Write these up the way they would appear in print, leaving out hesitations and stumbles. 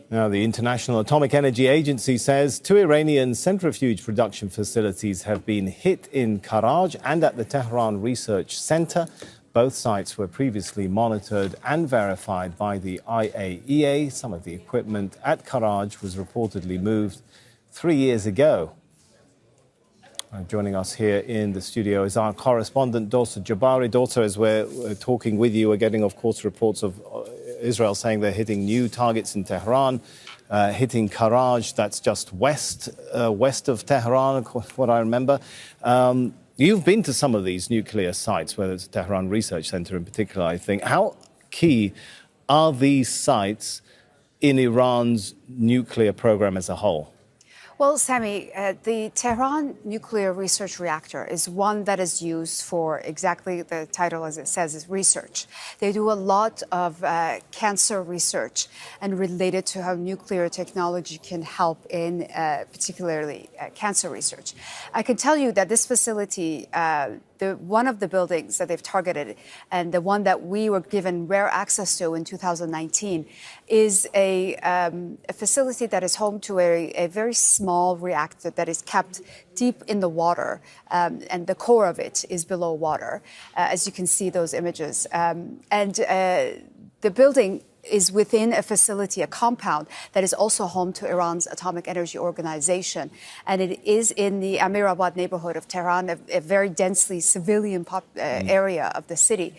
Now, the International Atomic Energy Agency says 2 Iranian centrifuge production facilities have been hit in Karaj and at the Tehran Research Center. Both sites were previously monitored and verified by the IAEA. Some of the equipment at Karaj was reportedly moved 3 years ago. Joining us here in the studio is our correspondent, Dorsa Jabbari. Dorsa, as we're talking with you, we're getting, of course, reports of Israel saying they're hitting new targets in Tehran, hitting Karaj, that's just west of Tehran, what I remember. You've been to some of these nuclear sites, whether it's the Tehran Research Center in particular, I think. How key are these sites in Iran's nuclear program as a whole? Well, Sammy, the Tehran nuclear research reactor is one that is used for exactly the title, as it says, is research. They do a lot of cancer research and related to how nuclear technology can help in particularly cancer research. I can tell you that this facility, one of the buildings that they've targeted and the one that we were given rare access to in 2019 is a facility that is home to a very small reactor that is kept deep in the water, and the core of it is below water, as you can see those images. The building is within a facility, a compound that is also home to Iran's Atomic Energy Organization. And it is in the Amirabad neighborhood of Tehran, a very densely civilian area of the city.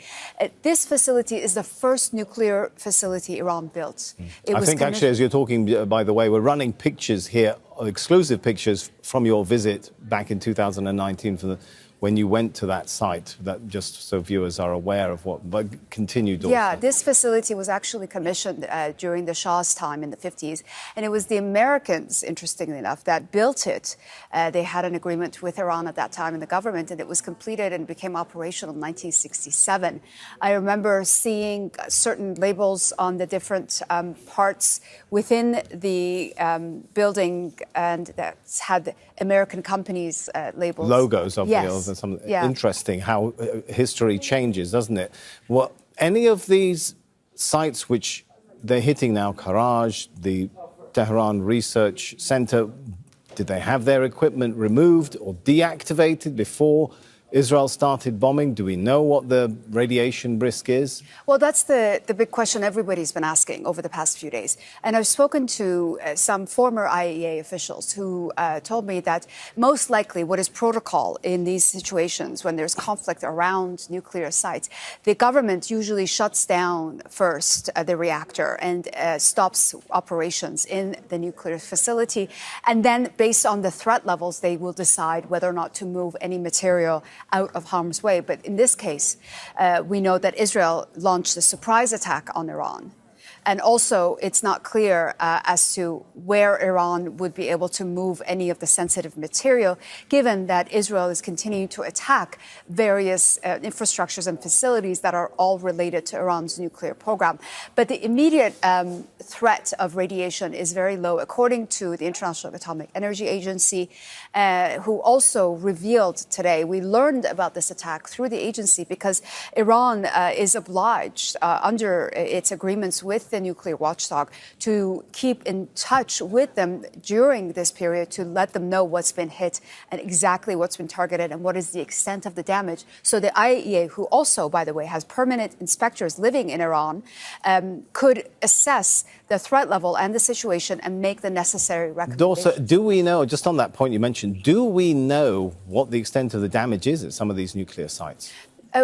This facility is the first nuclear facility Iran built. I think actually, as you're talking, by the way, we're running pictures here, exclusive pictures from your visit back in 2019 when you went to that site, that just so viewers are aware of what, but continue, Dorsa. Yeah, this facility was actually commissioned during the Shah's time in the 50s, and it was the Americans, interestingly enough, that built it. They had an agreement with Iran at that time in the government, and it was completed and became operational in 1967. I remember seeing certain labels on the different parts within the building, and that had American companies' labels. Logos of yes. Interesting how history changes, doesn't it? Well, any of these sites which they're hitting now, Karaj, the Tehran Research Center, did they have their equipment removed or deactivated before Israel started bombing? Do we know what the radiation risk is? Well, that's the big question everybody's been asking over the past few days. And I've spoken to some former IAEA officials who told me that most likely what is protocol in these situations when there's conflict around nuclear sites, the government usually shuts down first the reactor and stops operations in the nuclear facility. And then based on the threat levels, they will decide whether or not to move any material out of harm's way. But in this case, we know that Israel launched a surprise attack on Iran. And also, it's not clear as to where Iran would be able to move any of the sensitive material, given that Israel is continuing to attack various infrastructures and facilities that are all related to Iran's nuclear program. But the immediate threat of radiation is very low, according to the International Atomic Energy Agency, who also revealed today, we learned about this attack through the agency because Iran is obliged under its agreements with the nuclear watchdog to keep in touch with them during this period to let them know what's been hit and exactly what's been targeted and what is the extent of the damage. So the IAEA, who also, by the way, has permanent inspectors living in Iran, could assess the threat level and the situation and make the necessary recommendations. Dorsa, do we know, just on that point you mentioned, do we know what the extent of the damage is at some of these nuclear sites?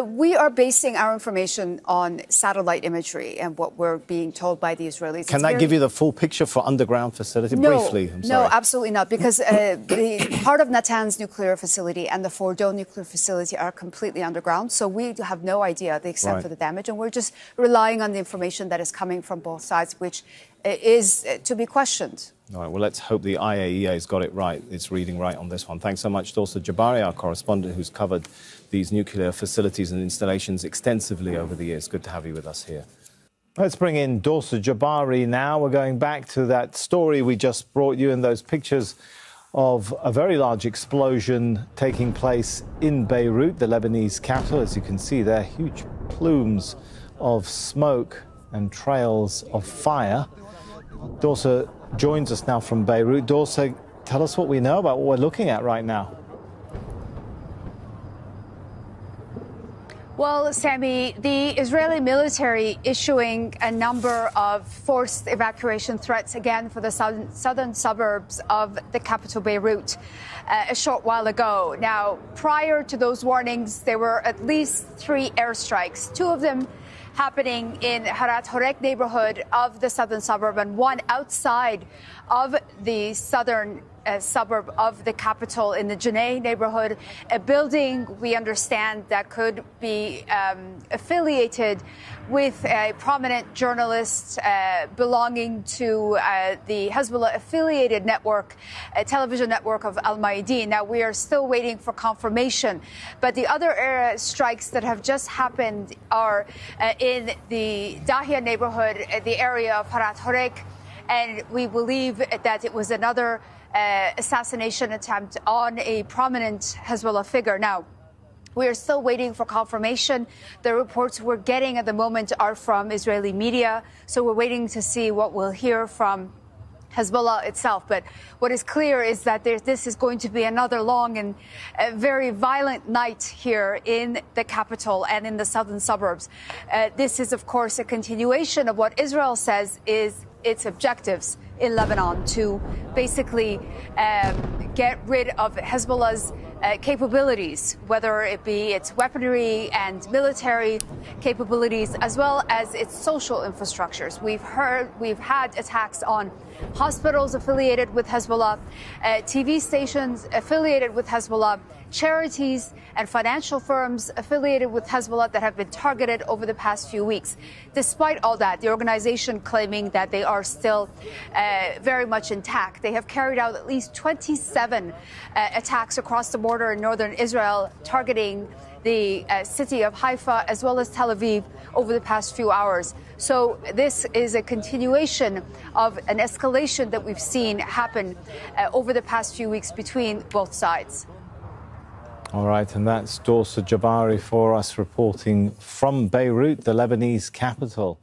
We are basing our information on satellite imagery and what we're being told by the Israelis. Can that give you the full picture for underground facility? No, briefly? No, absolutely not, because the part of Natanz nuclear facility and the Fordo nuclear facility are completely underground, so we have no idea the extent of the damage, and we're just relying on the information that is coming from both sides, which is to be questioned. All right, well, let's hope the IAEA's got it right. It's reading right on this one. Thanks so much, Dorsa Jabbari, our correspondent who's covered these nuclear facilities and installations extensively over the years. Good to have you with us here. Let's bring in Dorsa Jabbari now. We're going back to that story we just brought you in those pictures of a very large explosion taking place in Beirut, the Lebanese capital. As you can see there, huge plumes of smoke and trails of fire. Dorsa joins us now from Beirut. Dorsa, tell us what we know about what we're looking at right now. Well, Sammy, the Israeli military issuing a number of forced evacuation threats again for the southern suburbs of the capital, Beirut, a short while ago. Now, prior to those warnings, there were at least 3 airstrikes, 2 of them happening in Harat Horek neighborhood of the southern suburb and 1 outside of the southern suburb of the capital in the Janay neighborhood, a building we understand that could be affiliated with a prominent journalist belonging to the Hezbollah affiliated network, television network of Al Mayadeen. Now, we are still waiting for confirmation, but the other strikes that have just happened are in the Dahia neighborhood, the area of Harat Horek, and we believe that it was another assassination attempt on a prominent Hezbollah figure. Now, we are still waiting for confirmation. The reports we're getting at the moment are from Israeli media, so we're waiting to see what we'll hear from Hezbollah itself. But what is clear is that this is going to be another long and very violent night here in the capital and in the southern suburbs. This is, of course, a continuation of what Israel says is its objectives in Lebanon, to basically get rid of Hezbollah's capabilities, whether it be its weaponry and military capabilities, as well as its social infrastructures. We've had attacks on hospitals affiliated with Hezbollah, TV stations affiliated with Hezbollah, charities and financial firms affiliated with Hezbollah that have been targeted over the past few weeks. Despite all that, the organization claiming that they are still very much intact. They have carried out at least 27 attacks across the border in northern Israel, targeting the city of Haifa as well as Tel Aviv over the past few hours. So this is a continuation of an escalation that we've seen happen over the past few weeks between both sides. All right, and that's Dorsa Jabbari for us reporting from Beirut, the Lebanese capital.